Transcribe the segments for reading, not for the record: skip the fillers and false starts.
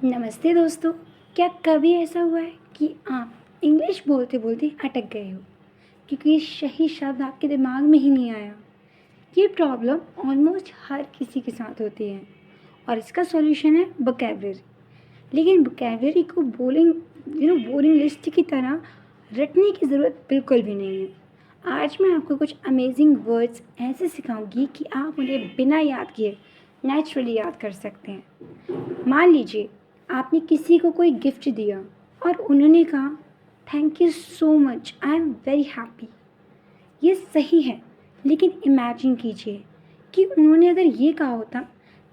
नमस्ते दोस्तों। क्या कभी ऐसा हुआ है कि आप इंग्लिश बोलते बोलते अटक गए हो क्योंकि सही शब्द आपके दिमाग में ही नहीं आया? ये प्रॉब्लम ऑलमोस्ट हर किसी के साथ होती है और इसका सॉल्यूशन है वोकैबलरी। लेकिन वोकैबलरी को बोरिंग लिस्ट की तरह रटने की ज़रूरत बिल्कुल भी नहीं है। आज मैं आपको कुछ अमेजिंग वर्ड्स ऐसे सिखाऊंगी कि आप उन्हें बिना याद किए नेचुरली याद कर सकते हैं। मान लीजिए आपने किसी को कोई गिफ्ट दिया और उन्होंने कहा thank you so much, I am very happy. ये सही है, लेकिन इमेजिन कीजिए कि उन्होंने अगर ये कहा होता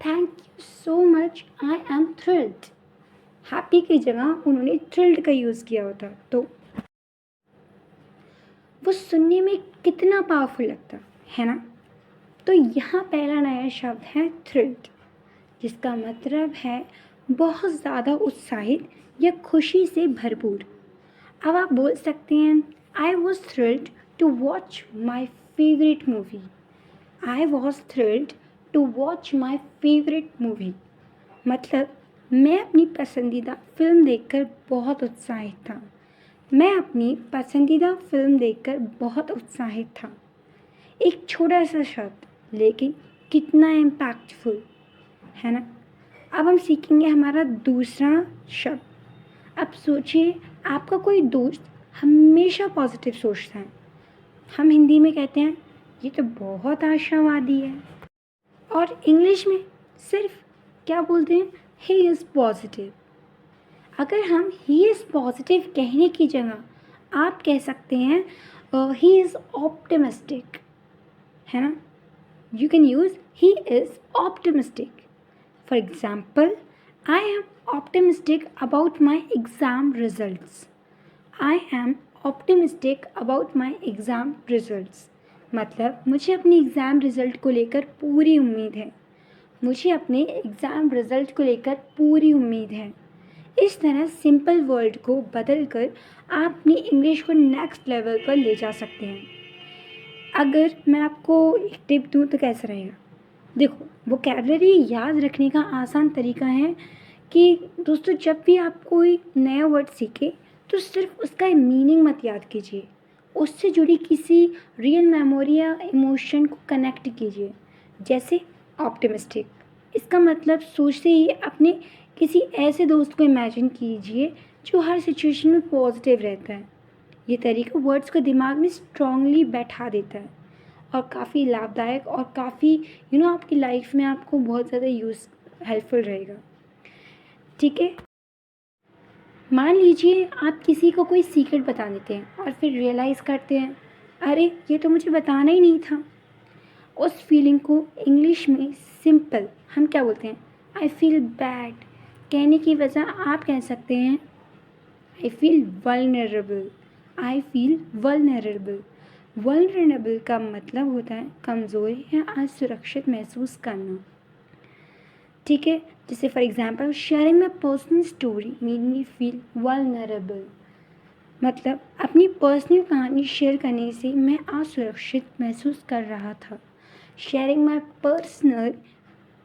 thank you so much, I am thrilled. Happy की जगह उन्होंने थ्रिल्ड का यूज़ किया होता तो वो सुनने में कितना पावरफुल लगता है ना। तो यहाँ पहला नया शब्द है थ्रिल्ड, जिसका मतलब है बहुत ज़्यादा उत्साहित या खुशी से भरपूर। अब आप बोल सकते हैं I was thrilled to watch my favourite movie. I was thrilled to watch my favourite movie मतलब मैं अपनी पसंदीदा फिल्म देखकर बहुत उत्साहित था। मैं अपनी पसंदीदा फिल्म देखकर बहुत उत्साहित था। एक छोटा सा शब्द लेकिन कितना इम्पैक्टफुल है ना। अब हम सीखेंगे हमारा दूसरा शब्द। अब सोचिए आपका कोई दोस्त हमेशा पॉजिटिव सोचता है। हम हिंदी में कहते हैं ये तो बहुत आशावादी है, और इंग्लिश में सिर्फ क्या बोलते हैं, ही इज़ पॉजिटिव। अगर हम ही इज़ पॉजिटिव कहने की जगह आप कह सकते हैं ही इज़ ऑप्टिमिस्टिक, है ना। You can use he is optimistic. For example, I am optimistic about my exam results. I am optimistic about my exam results. मतलब मुझे अपनी एग्ज़ाम रिज़ल्ट को लेकर पूरी उम्मीद है। मुझे अपने एग्ज़ाम रिज़ल्ट को लेकर पूरी उम्मीद है। इस तरह सिंपल वर्ड को बदल कर आप अपनी इंग्लिश को नेक्स्ट लेवल पर ले जा सकते हैं। अगर मैं आपको एक टिप दूँ तो कैसा रहेगा? देखो, वोकैबलरी याद रखने का आसान तरीका है कि दोस्तों जब भी आप कोई नया वर्ड सीखें तो सिर्फ उसका मीनिंग मत याद कीजिए, उससे जुड़ी किसी रियल मेमोरी या इमोशन को कनेक्ट कीजिए। जैसे ऑप्टिमिस्टिक, इसका मतलब सोचते ही अपने किसी ऐसे दोस्त को इमेजिन कीजिए जो हर सिचुएशन में पॉजिटिव रहता है। ये तरीका वर्ड्स को दिमाग में स्ट्रांगली बैठा देता है और काफ़ी लाभदायक और काफ़ी आपकी लाइफ में आपको बहुत ज़्यादा हेल्पफुल रहेगा। ठीक है, मान लीजिए आप किसी को कोई सीक्रेट बता देते हैं और फिर रियलाइज़ करते हैं अरे ये तो मुझे बताना ही नहीं था। उस फीलिंग को इंग्लिश में सिंपल हम क्या बोलते हैं, आई फील बैड कहने की वजह आप कह सकते हैं I feel vulnerable. I feel vulnerable. Vulnerable का मतलब होता है कमज़ोरी या असुरक्षित महसूस करना। ठीक है, जैसे for example sharing my personal story made me feel vulnerable. मतलब अपनी पर्सनल कहानी शेयर करने से मैं असुरक्षित महसूस कर रहा था। Sharing my personal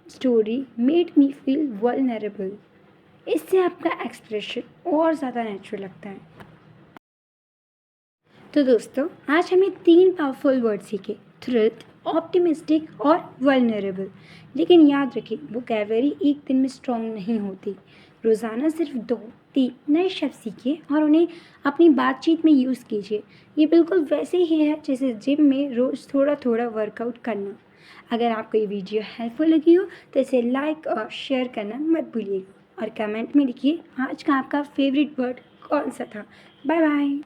story made me feel vulnerable. इससे आपका एक्सप्रेशन और ज़्यादा नेचुरल लगता है। तो दोस्तों आज हमने 3 पावरफुल वर्ड सीखे, थ्रिल्ड, ऑप्टिमिस्टिक और वल्नरेबल। लेकिन याद रखिए वोकैबलरी एक दिन में स्ट्रॉन्ग नहीं होती। रोज़ाना सिर्फ 2-3 नए शब्द सीखिए और उन्हें अपनी बातचीत में यूज़ कीजिए। ये बिल्कुल वैसे ही है जैसे जिम में रोज़ थोड़ा थोड़ा वर्कआउट करना। अगर आपको ये वीडियो हेल्पफुल लगी हो तो इसे लाइक और शेयर करना मत भूलिएगा और कमेंट में लिखिए आज का आपका फेवरेट वर्ड कौन सा था। Bye bye.